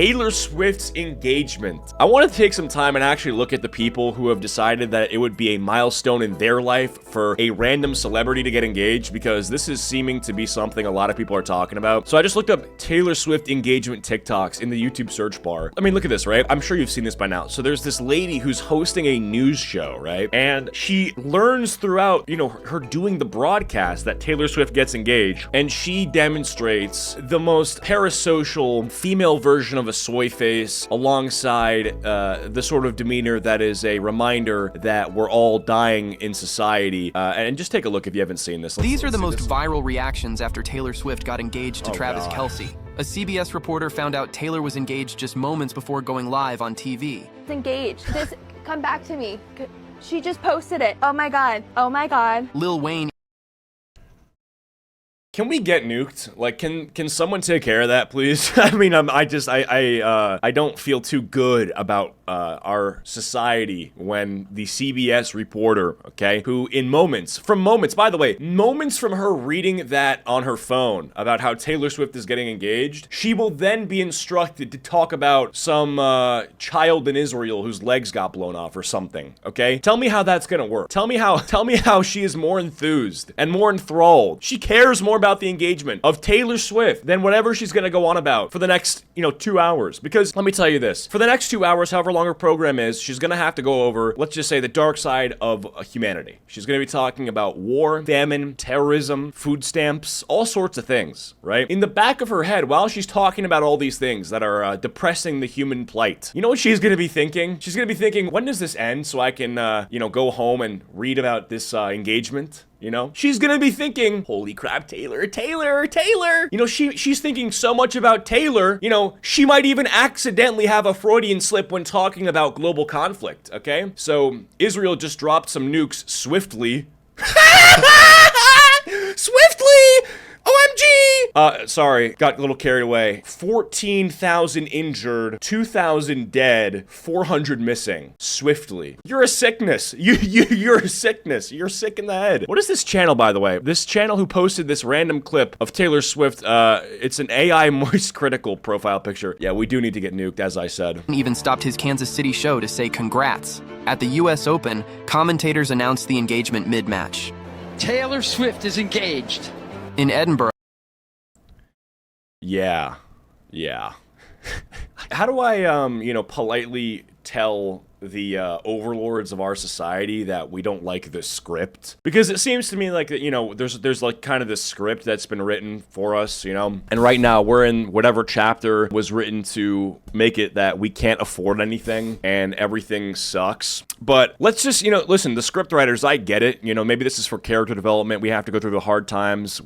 Taylor Swift's engagement. I want to take some time and actually look at the people who have decided that it would be a milestone in their life for a random celebrity to get engaged, because this is seeming to be something a lot of people are talking about. So I just looked up Taylor Swift engagement TikToks in the YouTube search bar. I mean, look at this, right? I'm sure you've seen this by now. So there's this lady who's hosting a news show, right? And she learns throughout, her doing the broadcast that Taylor Swift gets engaged, and she demonstrates the most parasocial female version of a soy face alongside the sort of demeanor that is a reminder that we're all dying in society. And just take a look if you haven't seen this. These are the most viral reactions after Taylor Swift got engaged to Travis Kelce. A CBS reporter found out Taylor was engaged just moments before going live on TV. Engaged. This, come back to me. She just posted it. Oh my god. Oh my god. Lil Wayne. Can we get nuked? Like, can someone take care of that, please? I mean, I don't feel too good about our society when the CBS reporter, okay, who in moments from her reading that on her phone about how Taylor Swift is getting engaged, she will then be instructed to talk about some child in Israel whose legs got blown off or something, okay? Tell me how that's gonna work. Tell me how she is more enthused and more enthralled. She cares more about the engagement of Taylor Swift than whatever she's gonna go on about for the next, 2 hours. Because let me tell you this, for the next 2 hours, however long her program is, she's gonna have to go over, let's just say, the dark side of humanity. She's gonna be talking about war, famine, terrorism, food stamps, all sorts of things, right? In the back of her head, while she's talking about all these things that are depressing the human plight, you know what she's gonna be thinking? She's gonna be thinking, when does this end so I can, go home and read about this engagement? She's gonna be thinking, holy crap, Taylor. She's thinking so much about Taylor, she might even accidentally have a Freudian slip when talking about global conflict, okay? So Israel just dropped some nukes swiftly. Swiftly! OMG! Sorry, got a little carried away. 14,000 injured, 2,000 dead, 400 missing. Swiftly. You're a sickness. You're a sickness. You're sick in the head. What is this channel, by the way? This channel who posted this random clip of Taylor Swift, it's an AI moist critical profile picture. Yeah, we do need to get nuked, as I said. Even stopped his Kansas City show to say congrats. At the US Open, commentators announced the engagement mid-match. Taylor Swift is engaged. In Edinburgh. Yeah. How do I, politely tell the overlords of our society that we don't like the script? Because it seems to me like that, there's like kind of this script that's been written for us, and right now we're in whatever chapter was written to make it that we can't afford anything and everything sucks. But let's just, listen, the script writers, I get it. Maybe this is for character development. We have to go through the hard times,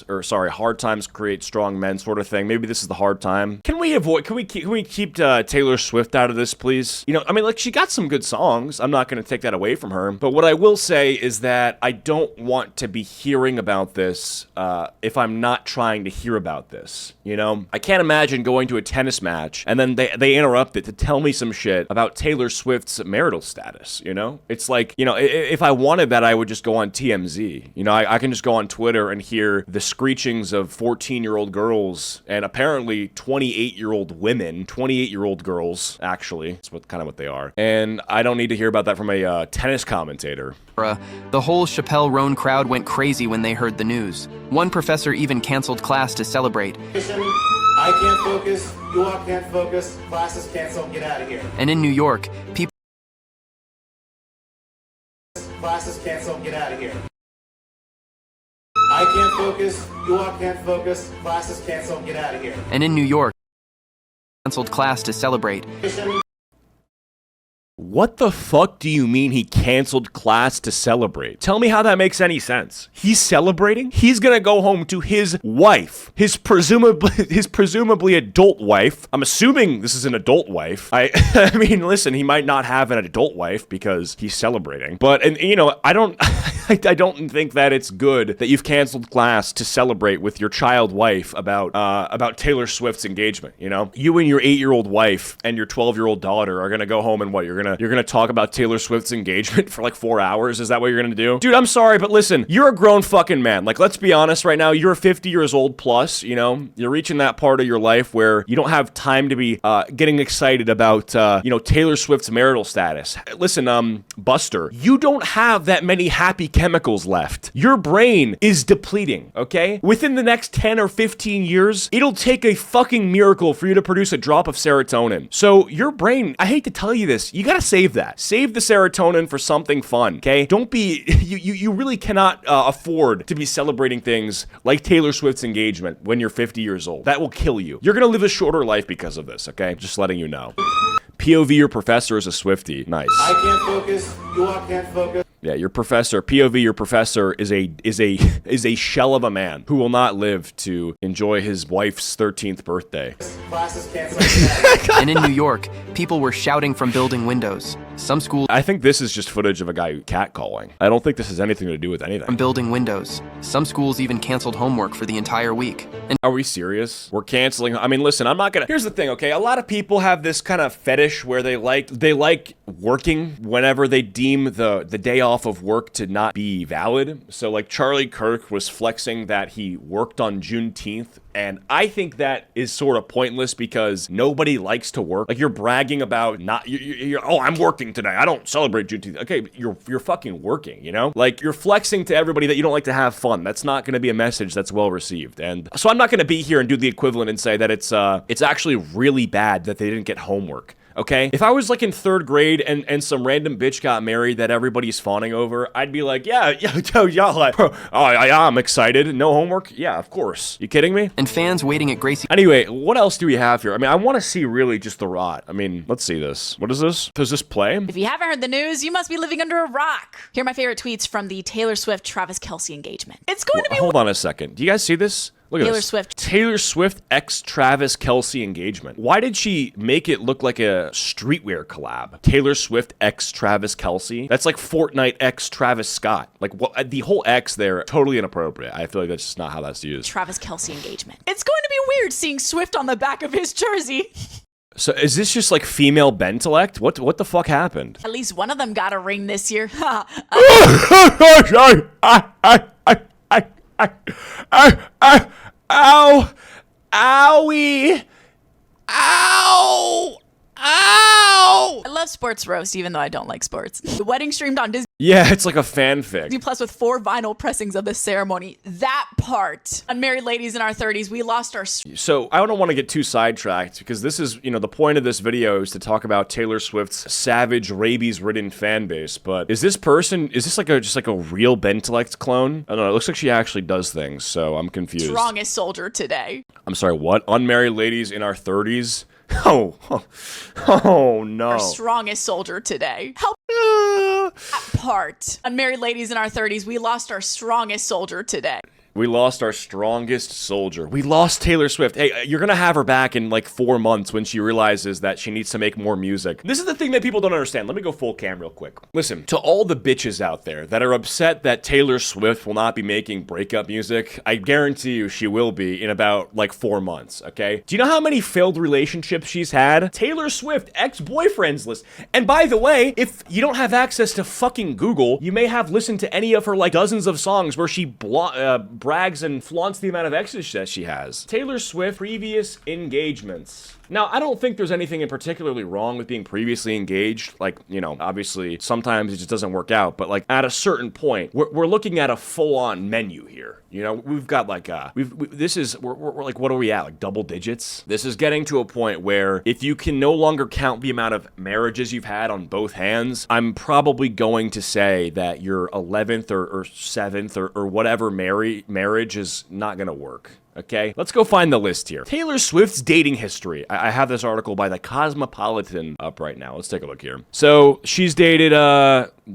hard times create strong men sort of thing. Maybe this is the hard time. Can we keep Taylor Swift out of this, please? She got some good songs. I'm not going to take that away from her. But what I will say is that I don't want to be hearing about this if I'm not trying to hear about this, I can't imagine going to a tennis match and then they interrupt it to tell me some shit about Taylor Swift's marital status, It's like, if I wanted that, I would just go on TMZ. I can just go on Twitter and hear the screechings of 14-year-old girls and apparently 28-year-old women, 28-year-old girls, actually. That's what they are. And I don't need to hear about that from a tennis commentator. The whole Chappelle Roan crowd went crazy when they heard the news. One professor even canceled class to celebrate. I can't focus, you all can't focus, class is canceled, get out of here. And in New York, people... Class is canceled, get out of here. I can't focus, you all can't focus, class is canceled, get out of here. And in New York, canceled class to celebrate. What the fuck do you mean he canceled class to celebrate? Tell me how that makes any sense. He's celebrating? He's gonna go home to his wife, his presumably adult wife. I'm assuming this is an adult wife. I mean, listen, he might not have an adult wife because he's celebrating. But, I don't... I don't think that it's good that you've canceled class to celebrate with your child wife about Taylor Swift's engagement. You know, you and your 8-year-old wife and your 12-year-old daughter are gonna go home and what? You're gonna talk about Taylor Swift's engagement for like 4 hours. Is that what you're gonna do, dude? I'm sorry, but listen, you're a grown fucking man. Like, let's be honest right now. You're 50 years old plus. You know, you're reaching that part of your life where you don't have time to be getting excited about Taylor Swift's marital status. Listen, Buster, you don't have that many happy chemicals left. Your brain is depleting, okay? Within the next 10 or 15 years, it'll take a fucking miracle for you to produce a drop of serotonin. So your brain, I hate to tell you this, you gotta save that. Save the serotonin for something fun, okay? Don't be, you really cannot afford to be celebrating things like Taylor Swift's engagement when you're 50 years old. That will kill you. You're gonna live a shorter life because of this, okay? Just letting you know. POV, your professor is a Swiftie. Nice. I can't focus. You all can't focus. Yeah, your professor, POV, your professor is a shell of a man who will not live to enjoy his wife's 13th birthday. Class is canceled. And in New York, people were shouting from building windows. Some schools I think this is just footage of a guy catcalling. I don't think this has anything to do with anything. from building windows. Some schools even canceled homework for the entire week. And Are we serious? We're canceling. I mean, listen, I'm not gonna. Here's the thing, okay? A lot of people have this kind of fetish where they like working whenever they deem the day off of work to not be valid. So like Charlie Kirk was flexing that he worked on Juneteenth, and I think that is sort of pointless because nobody likes to work. Like, you're bragging about not. You're oh, I'm working today. I don't celebrate Juneteenth. Okay, but you're fucking working. You know, like you're flexing to everybody that you don't like to have fun. That's not going to be a message that's well received. And so I'm not going to be here and do the equivalent and say that it's actually really bad that they didn't get homework. Okay? If I was like in 3rd grade and some random bitch got married that everybody's fawning over, I'd be like, yeah, like, I'm excited. No homework? Yeah, of course. You kidding me? and fans waiting at Gracie Anyway, what else do we have here? I mean, I want to see really just the rot. I mean, let's see this. What is this? Does this play? If you haven't heard the news, you must be living under a rock. Here are my favorite tweets from the Taylor Swift-Travis Kelce engagement. It's going to be Hold on a second. Do you guys see this? Look at Taylor this. Swift. Taylor Swift x Travis Kelce engagement. Why did she make it look like a streetwear collab? Taylor Swift x Travis Kelce? That's like Fortnite x Travis Scott. Like, what? The whole X there, totally inappropriate. I feel like that's just not how that's used. Travis Kelce engagement. It's going to be weird seeing Swift on the back of his jersey. So is this just like female Bentellect? What the fuck happened? At least one of them got a ring this year. Ow! Owie! Ow! Ow! I love sports roast, even though I don't like sports. The wedding streamed on Disney Yeah, it's like a fanfic. Plus with 4 vinyl pressings of the ceremony. That part. Unmarried ladies in our 30s, we lost our... So I don't want to get too sidetracked because this is, the point of this video is to talk about Taylor Swift's savage, rabies-ridden fan base. But is this just like a real Bentellect clone? I don't know. It looks like she actually does things, so I'm confused. strongest soldier today. I'm sorry, what? Unmarried ladies in our 30s? Oh no. Our strongest soldier today. Help that part. Unmarried ladies in our 30s, we lost our strongest soldier today. We lost our strongest soldier. We lost Taylor Swift. Hey, you're gonna have her back in like 4 months when she realizes that she needs to make more music. This is the thing that people don't understand. Let me go full cam real quick. Listen, to all the bitches out there that are upset that Taylor Swift will not be making breakup music, I guarantee you she will be in about like 4 months, okay? Do you know how many failed relationships she's had? Taylor Swift, ex-boyfriends list. And by the way, if you don't have access to fucking Google, you may have listened to any of her like dozens of songs where she brags and flaunts the amount of exes that she has. Taylor Swift previous engagements. Now, I don't think there's anything in particularly wrong with being previously engaged. Like, obviously, sometimes it just doesn't work out. But, like, at a certain point, we're looking at a full-on menu here. We've got, like, we're like, what are we at? Like, double digits? This is getting to a point where if you can no longer count the amount of marriages you've had on both hands, I'm probably going to say that your 11th or 7th or whatever marriage is not going to work. Okay, let's go find the list here. Taylor Swift's dating history. I have this article by the Cosmopolitan up right now. Let's take a look here. So she's dated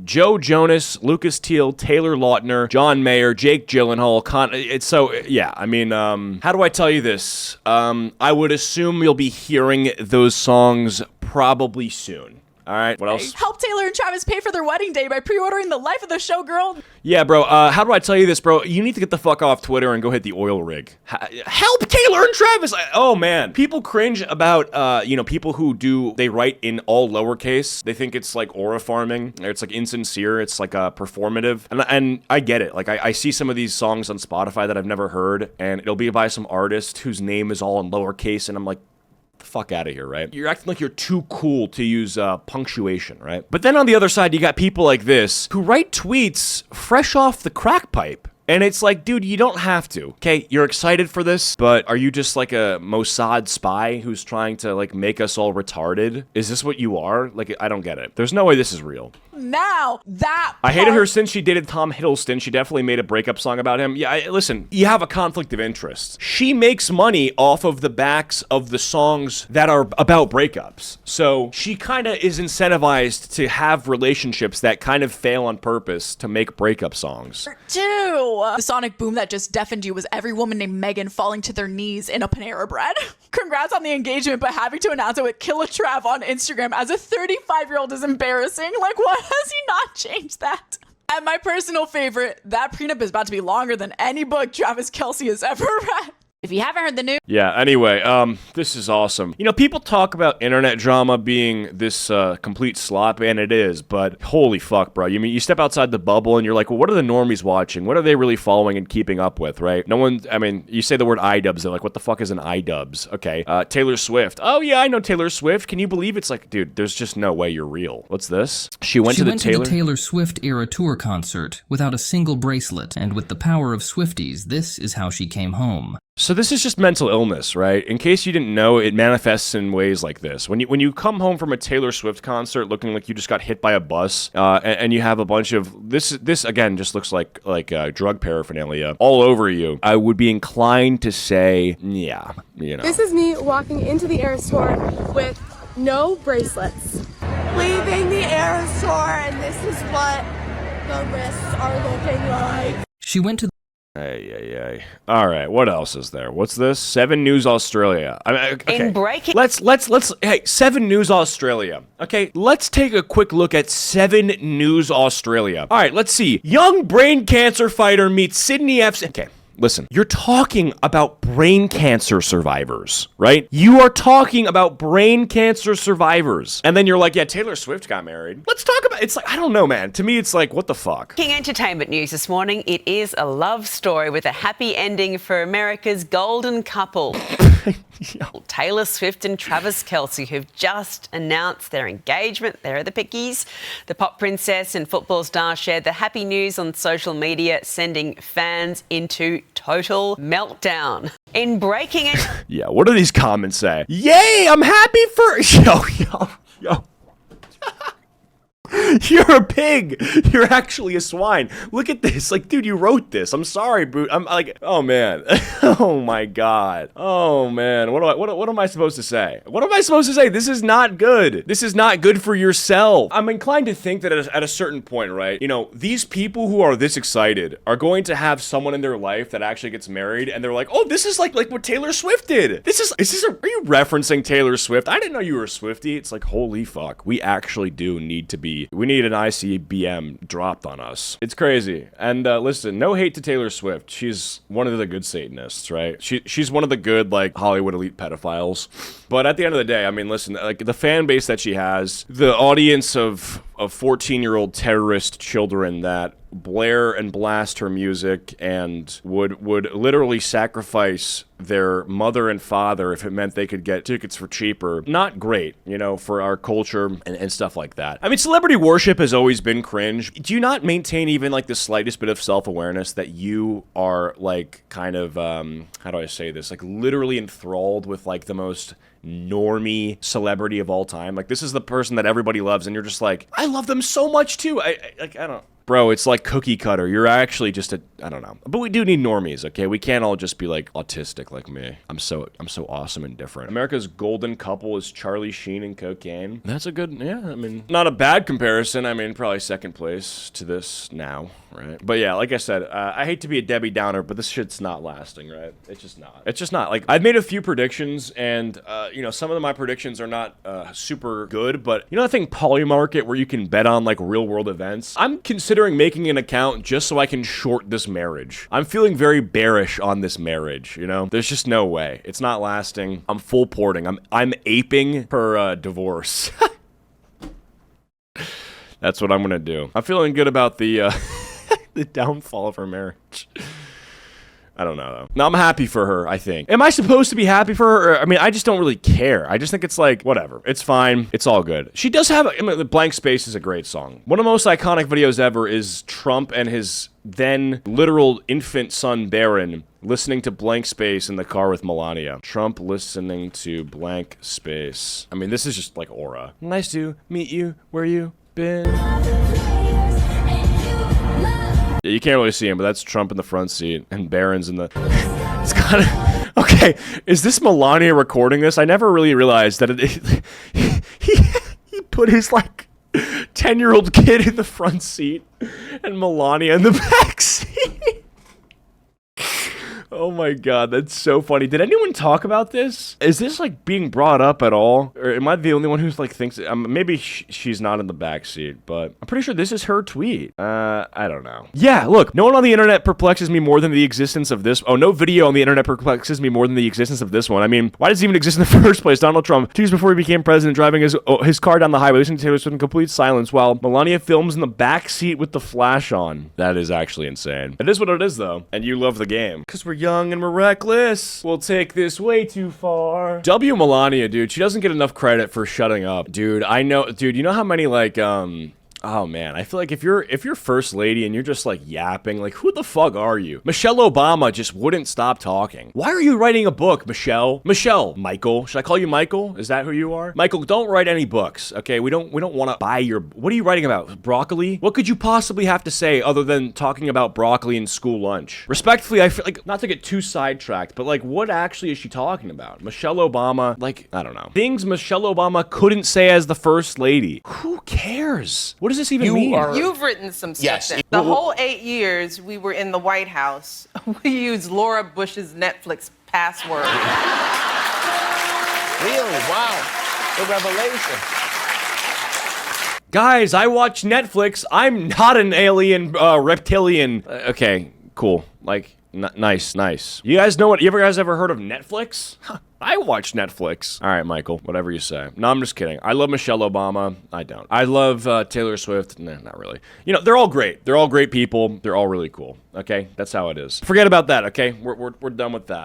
Joe Jonas, Lucas Teal, Taylor Lautner, John Mayer, Jake Gyllenhaal. How do I tell you this? I would assume you'll be hearing those songs probably soon. All right, what else? Help Taylor and Travis pay for their wedding day by pre-ordering the Life of the Show Girl. Yeah, bro, how do I tell you this, bro? You need to get the fuck off Twitter and go hit the oil rig. Help Taylor and Travis! Oh, man. People cringe about, people who they write in all lowercase. They think it's like aura farming. It's like insincere. It's like performative. And I get it. Like, I see some of these songs on Spotify that I've never heard, and it'll be by some artist whose name is all in lowercase, and I'm like, the fuck out of here, right? You're acting like you're too cool to use punctuation, right? But then on the other side, you got people like this who write tweets fresh off the crack pipe. And it's like, dude, you don't have to. Okay, you're excited for this, but are you just like a Mossad spy who's trying to like make us all retarded? Is this what you are? Like, I don't get it. There's no way this is real. Now, that I hated her since she dated Tom Hiddleston. She definitely made a breakup song about him. Yeah, listen, you have a conflict of interest. She makes money off of the backs of the songs that are about breakups. So she kind of is incentivized to have relationships that kind of fail on purpose to make breakup songs. The sonic boom that just deafened you was every woman named Megan falling to their knees in a Panera Bread. Congrats on the engagement, but having to announce it with Killatrav on Instagram as a 35-year-old is embarrassing. Like, why has he not changed that? And my personal favorite, that prenup is about to be longer than any book Travis Kelce has ever read. If you haven't heard the news... Yeah, anyway, this is awesome. You know, people talk about internet drama being this complete slop, and it is, but holy fuck, bro. You mean, you step outside the bubble and you're like, well, what are the normies watching? What are they really following and keeping up with, right? No one, I mean, you say the word iDubbbz, they're like, what the fuck is an iDubbbz? Okay, Taylor Swift. Oh, yeah, I know Taylor Swift. Can you believe it's like, dude, there's just no way you're real. What's this? She went to the Taylor Swift era tour concert without a single bracelet, and with the power of Swifties, this is how she came home. So this is just mental illness, right? In case you didn't know, it manifests in ways like this. When you come home from a Taylor Swift concert looking like you just got hit by a bus, and you have a bunch of this again just looks like drug paraphernalia all over you, I would be inclined to say, yeah, you know. This is me walking into the Eras Tour with no bracelets. Leaving the Eras Tour, and this is what the wrists are looking like. She went to Ay. All right, what else is there? What's this? 7 News Australia. I mean, okay. In breaking... Let's hey, 7 News Australia. Okay, let's take a quick look at 7 News Australia. All right, let's see. Young brain cancer fighter meets Sydney FC. Okay. Listen, you're talking about brain cancer survivors, right? You are talking about brain cancer survivors. And then you're like, yeah, Taylor Swift got married. Let's talk about, it's like, I don't know, man. To me, it's like, what the fuck? King entertainment news this morning. It is a love story with a happy ending for America's golden couple. Taylor Swift and Travis Kelce, who've just announced their engagement. There are the pickies. The pop princess and football star shared the happy news on social media, sending fans into total meltdown. In breaking it... Yeah, what do these comments say? Yay, I'm happy for... Yo. You're a pig. You're actually a swine. Look at this. Like, dude, you wrote this. I'm sorry, Brute. I'm like, oh man. Oh my god. Oh man. What am I supposed to say? What am I supposed to say? This is not good. This is not good for yourself. I'm inclined to think that at a certain point, right? You know, these people who are this excited are going to have someone in their life that actually gets married, and they're like, oh, this is like what Taylor Swift did. Are you referencing Taylor Swift? I didn't know you were a Swiftie. It's like, holy fuck. We actually do need to be. We need an ICBM dropped on us. It's crazy. And listen, no hate to Taylor Swift. She's one of the good Satanists, right? She's one of the good, like, Hollywood elite pedophiles. But at the end of the day, I mean, listen, like, the fan base that she has, the audience of 14-year-old terrorist children that blare and blast her music and would literally sacrifice their mother and father if it meant they could get tickets for cheaper. Not great, you know, for our culture and stuff like that. I mean, celebrity worship has always been cringe. Do you not maintain even like the slightest bit of self-awareness that you are like kind of, how do I say this? Like literally enthralled with like the most normie celebrity of all time. Like this is the person that everybody loves and you're just like, I love them so much too. I don't Bro, it's like cookie cutter. You're actually just I don't know. But we do need normies, okay? We can't all just be like autistic like me. I'm so awesome and different. America's golden couple is Charlie Sheen and cocaine. That's a good, yeah, I mean, not a bad comparison. I mean, probably second place to this now, right? But yeah, like I said, I hate to be a Debbie Downer, but this shit's not lasting, right? It's just not. It's just not. Like, I've made a few predictions, and, you know, some of my predictions are not super good, but you know that thing Polymarket where you can bet on, like, real-world events? I'm considering making an account just so I can short this marriage. I'm feeling very bearish on this marriage, you know? There's just no way. It's not lasting. I'm full porting. I'm aping her divorce. That's what I'm gonna do. I'm feeling good about the the downfall of her marriage. I don't know, though. No, I'm happy for her, I think. Am I supposed to be happy for her? Or, I mean, I just don't really care. I just think it's like, whatever. It's fine. It's all good. She does have, I mean, the Blank Space is a great song. One of the most iconic videos ever is Trump and his then literal infant son, Barron, listening to Blank Space in the car with Melania. Trump listening to Blank Space. I mean, this is just like aura. Nice to meet you. Where you been? Yeah, you can't really see him, but that's Trump in the front seat and Barron's in the... It's kind of... Okay, is this Melania recording this? I never really realized that he put his, like, 10-year-old kid in the front seat and Melania in the back seat. Oh my god, that's so funny. Did anyone talk about this? Is this, like, being brought up at all? Or am I the only one who's, like, thinks... maybe she's not in the backseat, but I'm pretty sure this is her tweet. I don't know. Yeah, look, no one on the internet perplexes me more than the existence of this... Oh, no video on the internet perplexes me more than the existence of this one. I mean, why does it even exist in the first place? Donald Trump, 2 years before he became president, driving his car down the highway, listening to Taylor Swift in complete silence, while Melania films in the backseat with the flash on. That is actually insane. It is what it is, though. And you love the game. Because we're young and we're reckless. We'll take this way too far. W Melania, dude. She doesn't get enough credit for shutting up. Dude, I know. Dude, you know how many, like, oh man, I feel like if you're first lady and you're just like yapping, like who the fuck are you? Michelle Obama just wouldn't stop talking. Why are you writing a book, Michelle? Michael. Should I call you Michael? Is that who you are? Michael, don't write any books, okay? We don't want to buy your... What are you writing about? Broccoli? What could you possibly have to say other than talking about broccoli in school lunch? Respectfully, I feel like, not to get too sidetracked, but like what actually is she talking about? Michelle Obama, like, I don't know. Things Michelle Obama couldn't say as the first lady. Who cares? What does this even mean? You've written some stuff. Yes. The whole 8 years we were in the White House, we used Laura Bush's Netflix password. Really? Wow. The revelation. Guys, I watch Netflix. I'm not an alien, reptilian. Okay, cool. Like, nice. You guys know what? You guys ever heard of Netflix? I watch Netflix. All right, Michael, whatever you say. No, I'm just kidding. I love Michelle Obama. I don't. I love Taylor Swift. Nah, not really. You know, they're all great. They're all great people. They're all really cool. Okay, that's how it is. Forget about that. Okay, we're done with that.